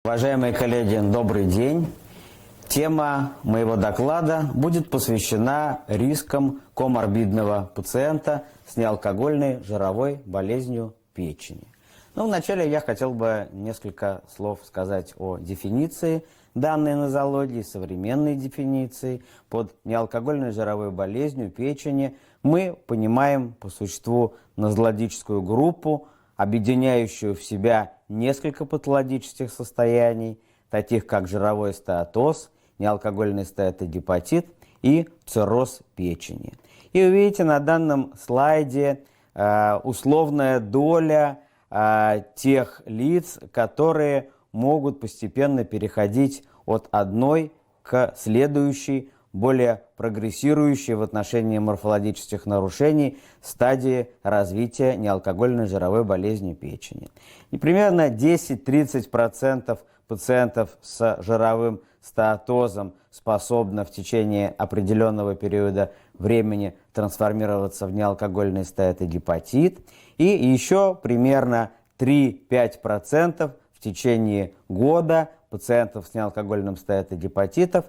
Уважаемые коллеги, добрый день. Тема моего доклада будет посвящена рискам коморбидного пациента с неалкогольной жировой болезнью печени. Вначале я хотел бы несколько слов сказать о дефиниции данной нозологии, современной дефиниции. Под неалкогольной жировой болезнью печени мы понимаем по существу нозологическую группу, объединяющую в себя несколько патологических состояний, таких как жировой стеатоз, неалкогольный стеатогепатит и цирроз печени. И вы видите на данном слайде условная доля тех лиц, которые могут постепенно переходить от одной к следующей, более прогрессирующей в отношении морфологических нарушений стадии развития неалкогольной жировой болезни печени. И примерно 10-30% пациентов с жировым стеатозом способны в течение определенного периода времени трансформироваться в неалкогольный стеатогепатит. И еще примерно 3-5% в течение года пациентов с неалкогольным стеатогепатитом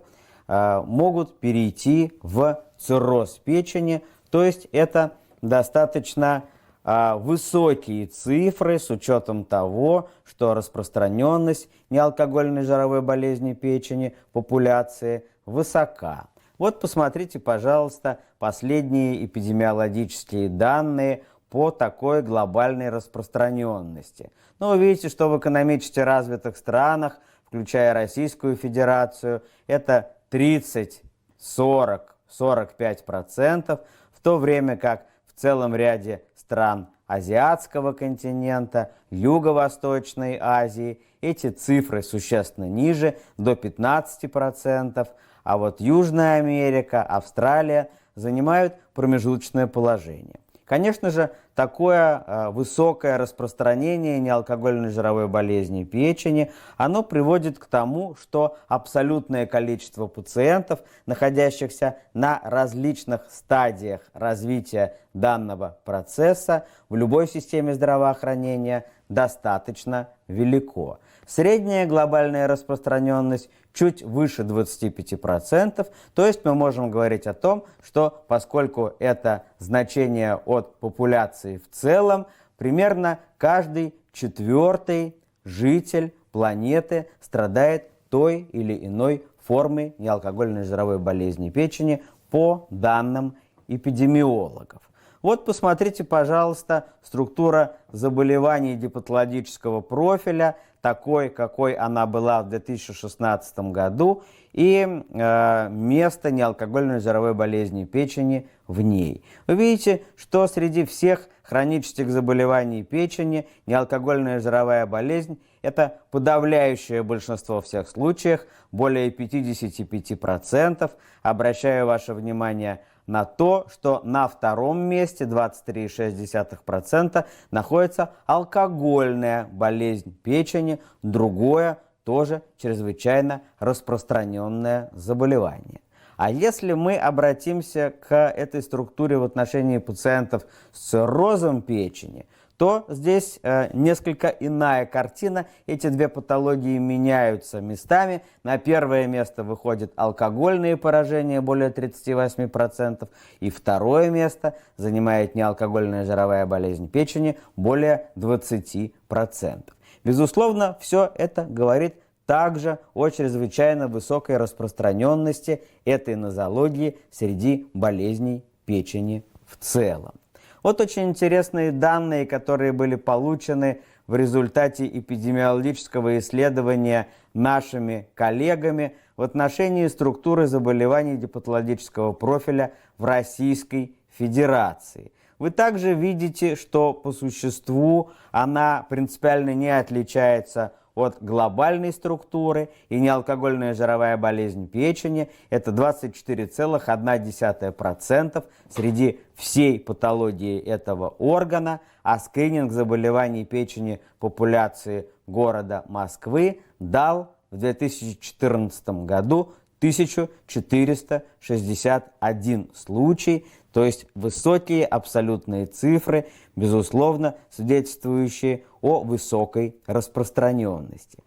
могут перейти в цирроз печени, то есть это достаточно высокие цифры с учетом того, что распространенность неалкогольной жировой болезни печени популяции высока. Вот посмотрите, пожалуйста, последние эпидемиологические данные по такой глобальной распространенности. Вы видите, что в экономически развитых странах, включая Российскую Федерацию, это 30, 40, 45%, в то время как в целом ряде стран азиатского континента, Юго-Восточной Азии эти цифры существенно ниже, до 15%, а вот Южная Америка, Австралия занимают промежуточное положение. Конечно же, такое высокое распространение неалкогольной жировой болезни печени, оно приводит к тому, что абсолютное количество пациентов, находящихся на различных стадиях развития данного процесса в любой системе здравоохранения, достаточно велико. Средняя глобальная распространенность чуть выше 25%, то есть мы можем говорить о том, что поскольку это значение от популяции в целом, примерно каждый четвертый житель планеты страдает той или иной формой неалкогольной жировой болезни печени по данным эпидемиологов. Вот посмотрите, пожалуйста, структура заболеваний гепатологического профиля, такой, какой она была в 2016 году, и место неалкогольной жировой болезни печени в ней. Вы видите, что среди всех хронических заболеваний печени неалкогольная жировая болезнь – это подавляющее большинство всех случаев, более 55%. Обращаю ваше внимание на то, что на втором месте, 23,6%, находится алкогольная болезнь печени, другое тоже чрезвычайно распространенное заболевание. А если мы обратимся к этой структуре в отношении пациентов с циррозом печени, то здесь несколько иная картина. Эти две патологии меняются местами. На первое место выходят алкогольные поражения, более 38%, и второе место занимает неалкогольная жировая болезнь печени, более 20%. Безусловно, все это говорит также о чрезвычайно высокой распространенности этой нозологии среди болезней печени в целом. Вот очень интересные данные, которые были получены в результате эпидемиологического исследования нашими коллегами в отношении структуры заболеваний гепатологического профиля в Российской Федерации. Вы также видите, что по существу она принципиально не отличается от глобальной структуры, и неалкогольная жировая болезнь печени – это 24,1% среди всей патологии этого органа, а скрининг заболеваний печени популяции города Москвы дал в 2014 году 1461 случай, то есть высокие абсолютные цифры, безусловно, свидетельствующие о высокой распространенности.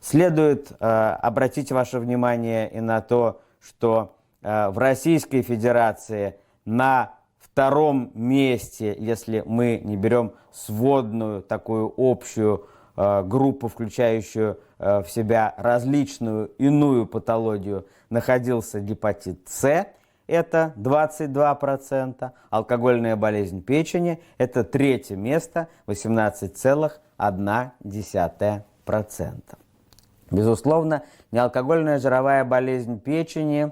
Следует обратить ваше внимание и на то, что в Российской Федерации на втором месте, если мы не берем сводную такую общую группу, включающую в себя различную иную патологию, находился гепатит С, это 22%, алкогольная болезнь печени, это третье место, 18,1%. Безусловно, неалкогольная жировая болезнь печени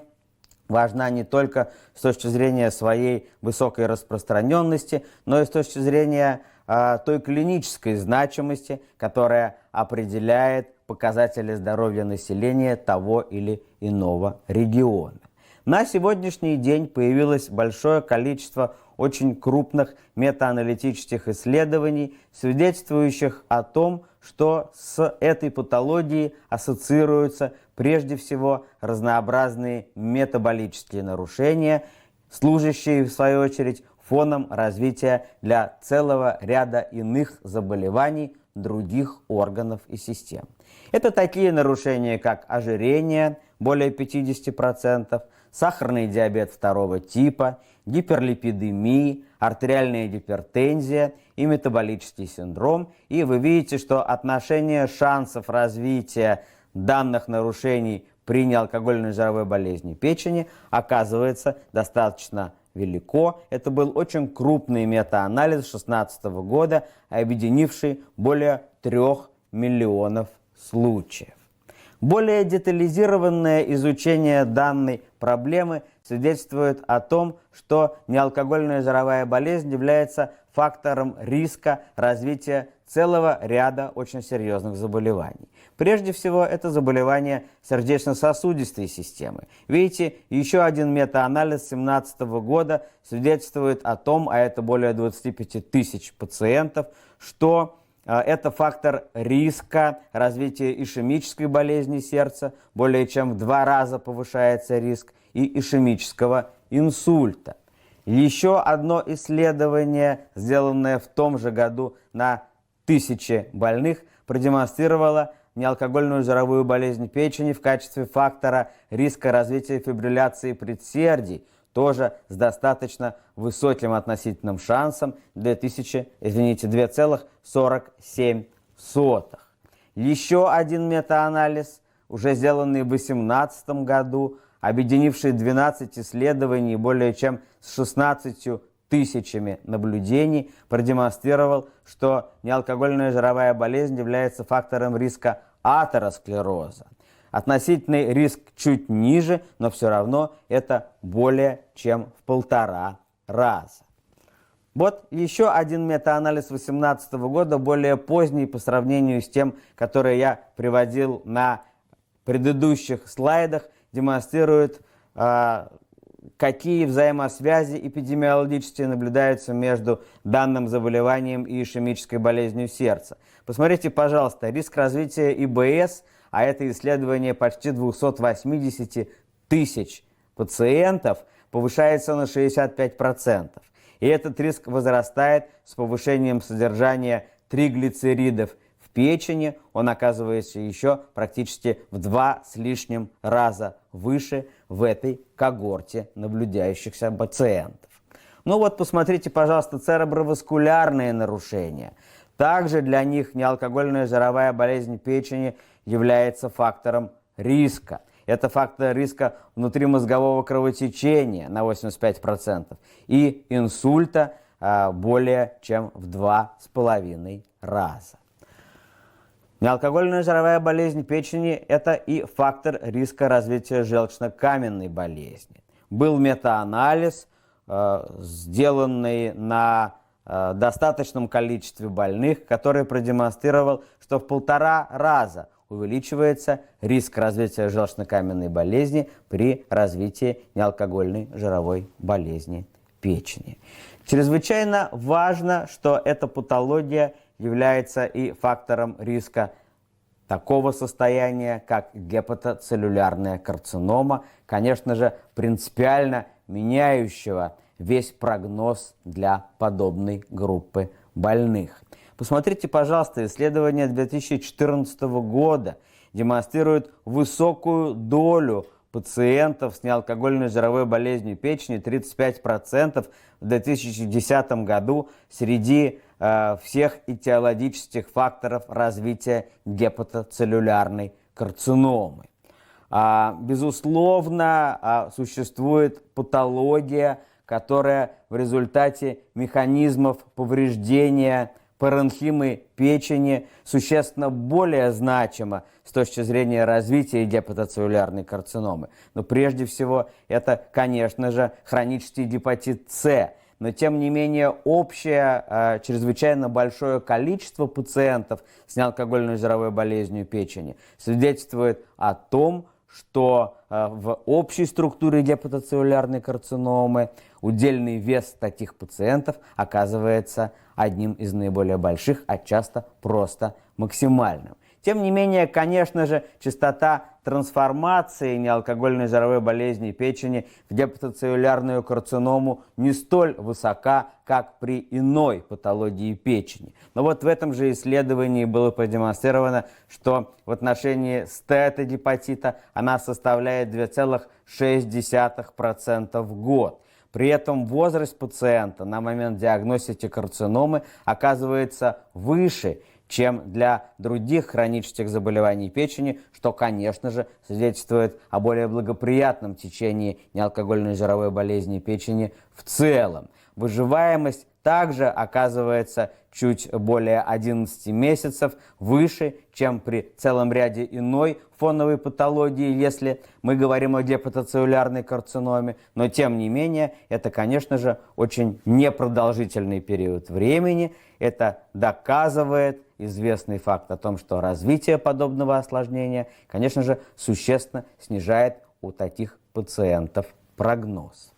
важна не только с точки зрения своей высокой распространенности, но и с точки зрения той клинической значимости, которая определяет показатели здоровья населения того или иного региона. На сегодняшний день появилось большое количество очень крупных метааналитических исследований, свидетельствующих о том, что с этой патологией ассоциируются прежде всего разнообразные метаболические нарушения, служащие, в свою очередь, фоном развития для целого ряда иных заболеваний других органов и систем. Это такие нарушения, как ожирение, более 50%, сахарный диабет второго типа, гиперлипидемия, артериальная гипертензия и метаболический синдром. И вы видите, что отношение шансов развития данных нарушений при неалкогольной жировой болезни печени оказывается достаточно велико. Это был очень крупный метаанализ 2016 года, объединивший более 3 миллионов случаев. Более детализированное изучение данной проблемы свидетельствует о том, что неалкогольная жировая болезнь является фактором риска развития целого ряда очень серьезных заболеваний. Прежде всего, это заболевания сердечно-сосудистой системы. Видите, еще один метаанализ 2017 года свидетельствует о том, а это более 25 тысяч пациентов, что это фактор риска развития ишемической болезни сердца, более чем в 2 раза повышается риск, и ишемического инсульта. Еще одно исследование, сделанное в том же году на 1000 больных, продемонстрировало неалкогольную жировую болезнь печени в качестве фактора риска развития фибрилляции предсердий, тоже с достаточно высоким относительным шансом 2,47. Еще один метаанализ, уже сделанный в 2018 году, объединивший 12 исследований более чем с 16 тысячами наблюдений, продемонстрировал, что неалкогольная жировая болезнь является фактором риска атеросклероза. Относительный риск чуть ниже, но все равно это более чем в 1,5 раза. Вот еще один метаанализ 2018 года, более поздний по сравнению с тем, который я приводил на предыдущих слайдах, демонстрирует, какие взаимосвязи эпидемиологические наблюдаются между данным заболеванием и ишемической болезнью сердца. Посмотрите, пожалуйста, риск развития ИБС, а это исследование почти 280 тысяч пациентов, повышается на 65%. И этот риск возрастает с повышением содержания триглицеридов в печени. Он оказывается еще практически в 2 с лишним раза выше в этой когорте наблюдающихся пациентов. Ну вот, посмотрите, пожалуйста, цереброваскулярные нарушения. Также для них неалкогольная жировая болезнь печени является фактором риска. Это фактор риска внутримозгового кровотечения на 85% и инсульта более чем в 2,5 раза. Неалкогольная жировая болезнь печени – это и фактор риска развития желчно-каменной болезни. Был метаанализ, сделанный на достаточном количестве больных, который продемонстрировал, что в 1,5 раза увеличивается риск развития желчно-каменной болезни при развитии неалкогольной жировой болезни печени. Чрезвычайно важно, что эта патология является и фактором риска такого состояния, как гепатоцеллюлярная карцинома, конечно же, принципиально меняющего весь прогноз для подобной группы больных. Посмотрите, пожалуйста, исследование 2014 года, демонстрирует высокую долю пациентов с неалкогольной жировой болезнью печени, 35% в 2010 году среди всех этиологических факторов развития гепатоцеллюлярной карциномы. Безусловно, существует патология, которая в результате механизмов повреждения паренхимы печени существенно более значима с точки зрения развития гепатоцеллюлярной карциномы. Но прежде всего это, конечно же, хронический гепатит С. Но, тем не менее, общее чрезвычайно большое количество пациентов с неалкогольной жировой болезнью печени свидетельствует о том, что в общей структуре гепатоцеллюлярной карциномы удельный вес таких пациентов оказывается одним из наиболее больших, а часто просто максимальным. Тем не менее, конечно же, частота трансформации неалкогольной жировой болезни печени в гепатоцеллюлярную карциному не столь высока, как при иной патологии печени. Но вот в этом же исследовании было продемонстрировано, что в отношении стеатогепатита она составляет 2,6% в год. При этом возраст пациента на момент диагностики карциномы оказывается выше, чем для других хронических заболеваний печени, что, конечно же, свидетельствует о более благоприятном течении неалкогольной жировой болезни печени в целом. Выживаемость также оказывается чуть более 11 месяцев выше, чем при целом ряде иной фоновой патологии, если мы говорим о гепатоцеллюлярной карциноме. Но, тем не менее, это, конечно же, очень непродолжительный период времени. Это доказывает известный факт о том, что развитие подобного осложнения, конечно же, существенно снижает у таких пациентов прогноз.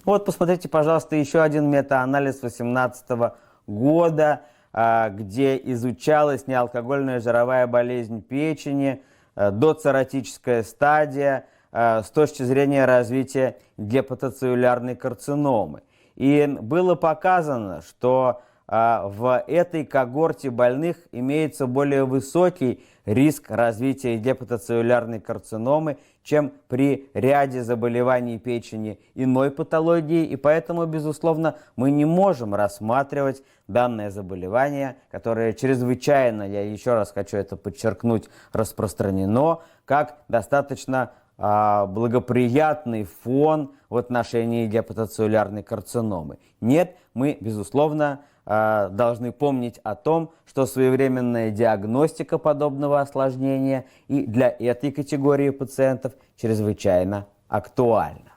Вот, посмотрите, пожалуйста, еще один метаанализ 2018 года, где изучалась неалкогольная жировая болезнь печени, доцирротическая стадия с точки зрения развития гепатоцеллюлярной карциномы. И было показано, что в этой когорте больных имеется более высокий риск развития гепатоцеллюлярной карциномы, чем при ряде заболеваний печени иной патологии, и поэтому, безусловно, мы не можем рассматривать данное заболевание, которое чрезвычайно, я еще раз хочу это подчеркнуть, распространено, как достаточно благоприятный фон в отношении гепатоцеллюлярной карциномы. Нет, мы, безусловно, должны помнить о том, что своевременная диагностика подобного осложнения и для этой категории пациентов чрезвычайно актуальна.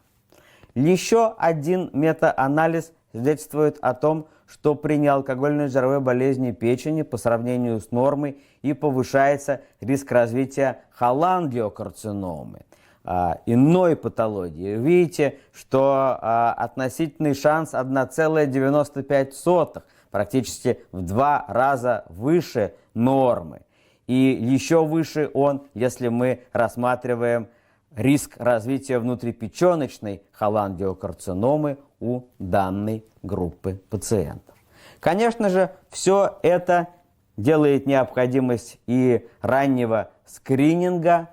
Еще один метаанализ свидетельствует о том, что при неалкогольной жировой болезни печени по сравнению с нормой и повышается риск развития холангиокарциномы, иной патологии. Видите, что относительный шанс 1,95, практически в 2 раза выше нормы. И еще выше он, если мы рассматриваем риск развития внутрипеченочной холангиокарциномы у данной группы пациентов. Конечно же, все это делает необходимость и раннего скрининга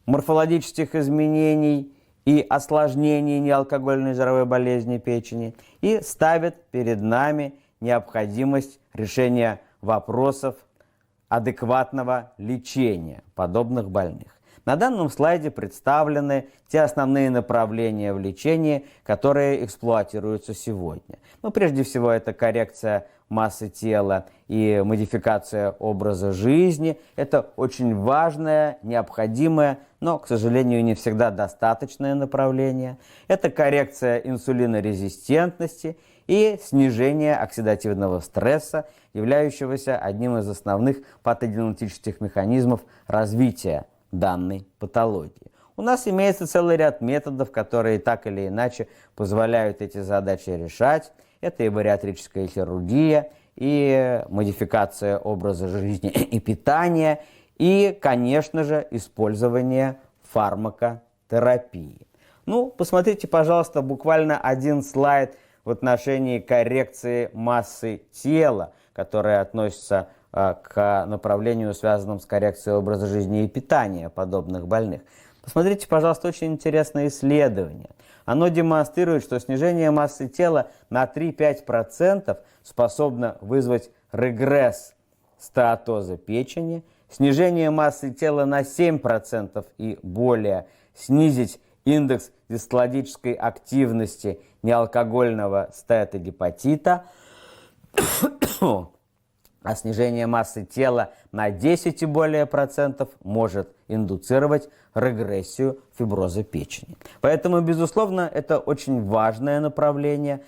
морфологических изменений и осложнений неалкогольной жировой болезни печени и ставит перед нами необходимость решения вопросов адекватного лечения подобных больных. На данном слайде представлены те основные направления в лечении, которые эксплуатируются сегодня. Прежде всего, это коррекция массы тела и модификация образа жизни. Это очень важное, необходимое, но, к сожалению, не всегда достаточное направление. Это коррекция инсулинорезистентности и снижение оксидативного стресса, являющегося одним из основных патогенетических механизмов развития данной патологии. У нас имеется целый ряд методов, которые так или иначе позволяют эти задачи решать. Это и бариатрическая хирургия, и модификация образа жизни и питания, и, конечно же, использование фармакотерапии. Посмотрите, пожалуйста, буквально один слайд в отношении коррекции массы тела, которая относится к направлению, связанному с коррекцией образа жизни и питания подобных больных. Посмотрите, пожалуйста, очень интересное исследование. Оно демонстрирует, что снижение массы тела на 3-5% способно вызвать регресс стеатоза печени, снижение массы тела на 7% и более снизить индекс гистологической активности неалкогольного стеатогепатита, а снижение массы тела на 10 и более процентов может индуцировать регрессию фиброза печени. Поэтому, безусловно, это очень важное направление,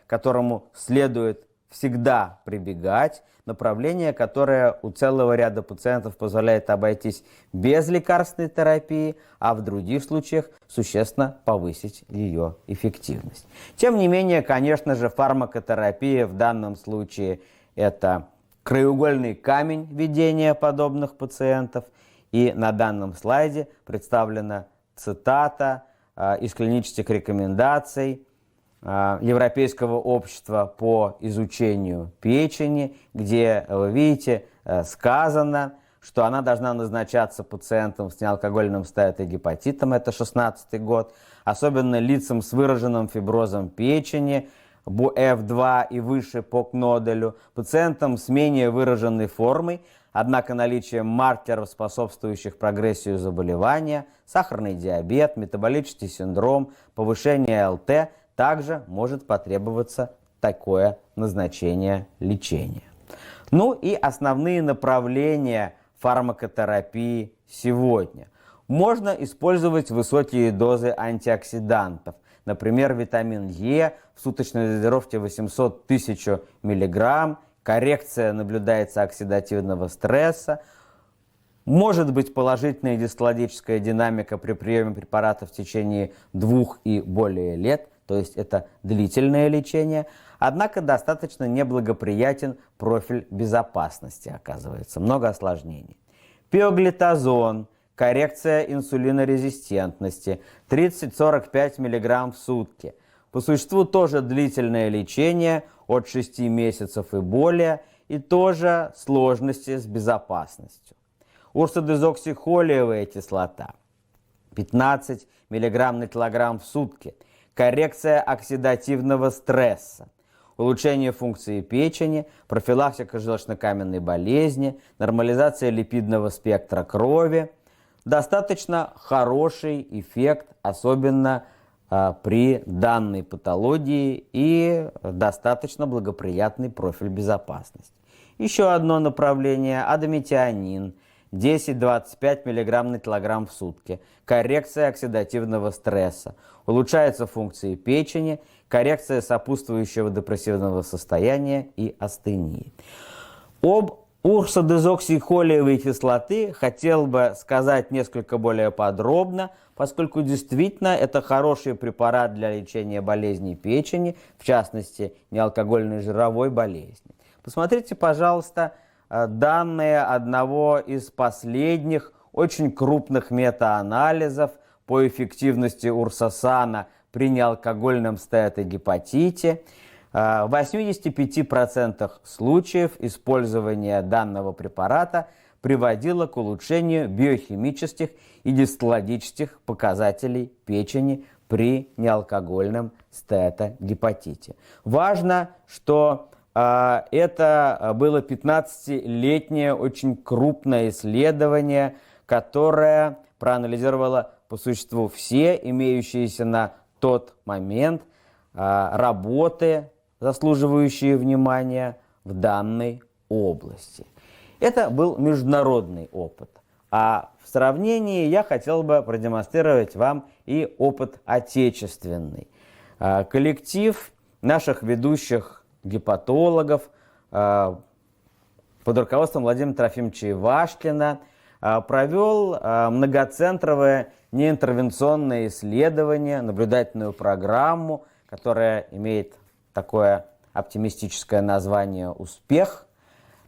к которому следует всегда прибегать, направление, которое у целого ряда пациентов позволяет обойтись без лекарственной терапии, а в других случаях существенно повысить ее эффективность. Тем не менее, конечно же, фармакотерапия в данном случае это краеугольный камень ведения подобных пациентов. И на данном слайде представлена цитата из клинических рекомендаций Европейского общества по изучению печени, где, вы видите, сказано, что она должна назначаться пациентам с неалкогольным стеатогепатитом, это 2016 год, особенно лицам с выраженным фиброзом печени, F2 и выше по КНОДЕЛю, пациентам с менее выраженной формой, однако наличие маркеров, способствующих прогрессию заболевания, сахарный диабет, метаболический синдром, повышение ЛТ, также может потребоваться такое назначение лечения. Ну и основные направления фармакотерапии сегодня. Можно использовать высокие дозы антиоксидантов. Например, витамин Е в суточной дозировке 800-1000 мг. Коррекция наблюдается оксидативного стресса. Может быть положительная гистологическая динамика при приеме препаратов в течение 2 и более лет. То есть это длительное лечение. Однако достаточно неблагоприятен профиль безопасности, оказывается. Много осложнений. Пиоглитазон. Коррекция инсулинорезистентности 30-45 мг в сутки. По существу тоже длительное лечение от 6 месяцев и более, и тоже сложности с безопасностью. Урсодезоксихолиевая кислота 15 мг на килограмм в сутки. Коррекция оксидативного стресса. Улучшение функции печени, профилактика желчнокаменной болезни, нормализация липидного спектра крови. Достаточно хороший эффект, особенно при данной патологии, и достаточно благоприятный профиль безопасности. Еще одно направление – адометионин, 10-25 мг на килограмм в сутки. Коррекция оксидативного стресса. Улучшаются функции печени, коррекция сопутствующего депрессивного состояния и астении. Об урсодезоксихолиевой кислоты хотел бы сказать несколько более подробно, поскольку действительно это хороший препарат для лечения болезней печени, в частности, неалкогольной жировой болезни. Посмотрите, пожалуйста, данные одного из последних очень крупных метаанализов по эффективности урсосана при неалкогольном стеатогепатите. В 85% случаев использование данного препарата приводило к улучшению биохимических и гистологических показателей печени при неалкогольном стеатогепатите. Важно, что это было 15-летнее очень крупное исследование, которое проанализировало по существу все имеющиеся на тот момент работы, заслуживающие внимания в данной области. Это был международный опыт. А в сравнении я хотел бы продемонстрировать вам и опыт отечественный. Коллектив наших ведущих гепатологов под руководством Владимира Трофимовича Ивашкина провел многоцентровое неинтервенционное исследование, наблюдательную программу, которая имеет такое оптимистическое название «Успех».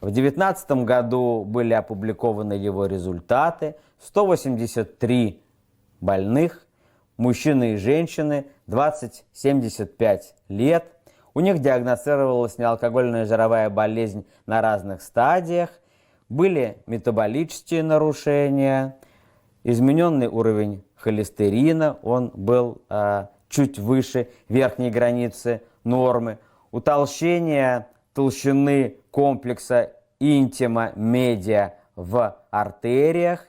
В 2019 году были опубликованы его результаты. 183 больных, мужчины и женщины, 20-75 лет. У них диагностировалась неалкогольная жировая болезнь на разных стадиях, были метаболические нарушения, измененный уровень холестерина, он был чуть выше верхней границы нормы, утолщение толщины комплекса интима-медиа в артериях.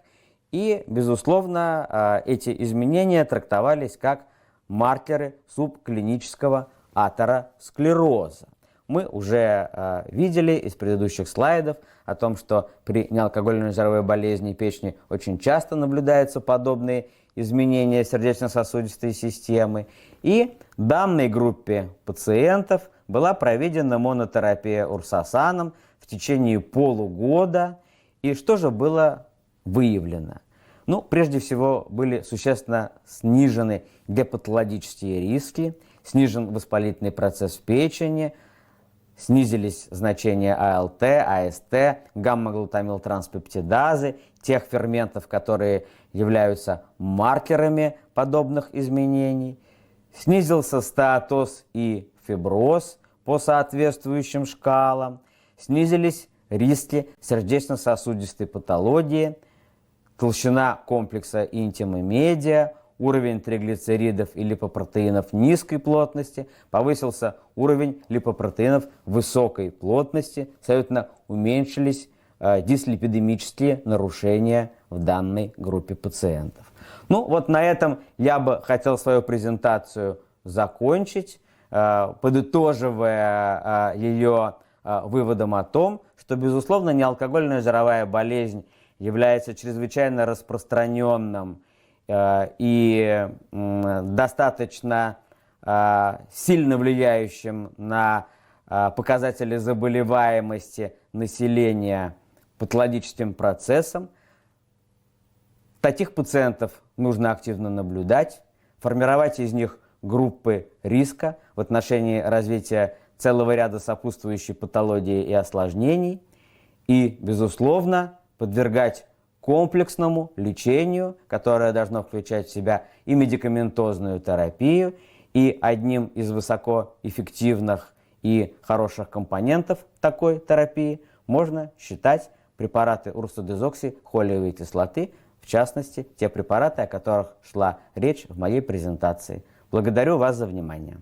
И, безусловно, эти изменения трактовались как маркеры субклинического атеросклероза. Мы уже видели из предыдущих слайдов о том, что при неалкогольной жировой болезни печени очень часто наблюдаются подобные изменения сердечно-сосудистой системы. И данной группе пациентов была проведена монотерапия урсосаном в течение полугода. И что же было выявлено? Ну, прежде всего, были существенно снижены гепатологические риски, снижен воспалительный процесс в печени, снизились значения АЛТ, АСТ, гамма-глутамилтранспептидазы, тех ферментов, которые являются маркерами подобных изменений. Снизился стеатоз и фиброз по соответствующим шкалам. Снизились риски сердечно-сосудистой патологии, толщина комплекса интима-медиа, уровень триглицеридов и липопротеинов низкой плотности, повысился уровень липопротеинов высокой плотности, соответственно, уменьшились дислипидемические нарушения в данной группе пациентов. Ну вот на этом я бы хотел свою презентацию закончить, подытоживая ее выводом о том, что, безусловно, неалкогольная жировая болезнь является чрезвычайно распространенным и достаточно сильно влияющим на показатели заболеваемости населения патологическим процессом. Таких пациентов нужно активно наблюдать, формировать из них группы риска в отношении развития целого ряда сопутствующей патологии и осложнений и, безусловно, подвергать комплексному лечению, которое должно включать в себя и медикаментозную терапию, и одним из высокоэффективных и хороших компонентов такой терапии можно считать препараты урсодезоксихолиевой кислоты, в частности, те препараты, о которых шла речь в моей презентации. Благодарю вас за внимание.